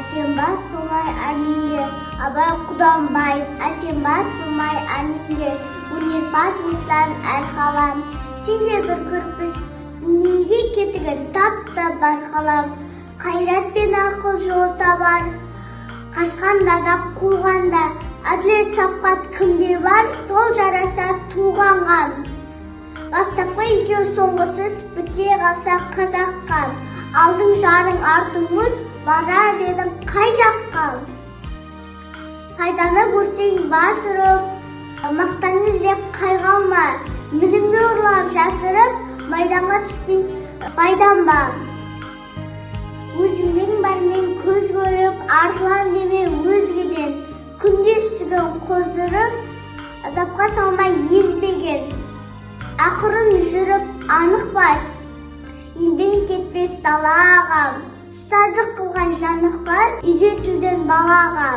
Әсембас болмай әрнеңге, Абай Құданбаев. Әсембас болмай әрнеңге, өнерпаз болсан әр қалам. Сен де бір көрпіс, дүниеге кетігін тапты бар қалам. Қайрат пен ақыл жол табар, қашқанда да қуғанда. Әділет шапқат кімде бар, сол жараса туғанға. Бастапқы екеу соңғысыз біте қалса қазаққа. Алдың жарың артың мұз, барар едің қай жаққа. Пайданы көрсең бас ұрып, мақтан іздеп қайғалма. Мініңді ұрлап жасырып, майданға түспей пайданба. Өзіңнен бармен көз көріп, артылам деме өзгеден. Күндестігін қоздырып, азапқа салмай езбеген. Ақырын жүріп анық бас, еңбек кетпес далаға. Ұстаздық қылған жанық бас, үйретуден балаға.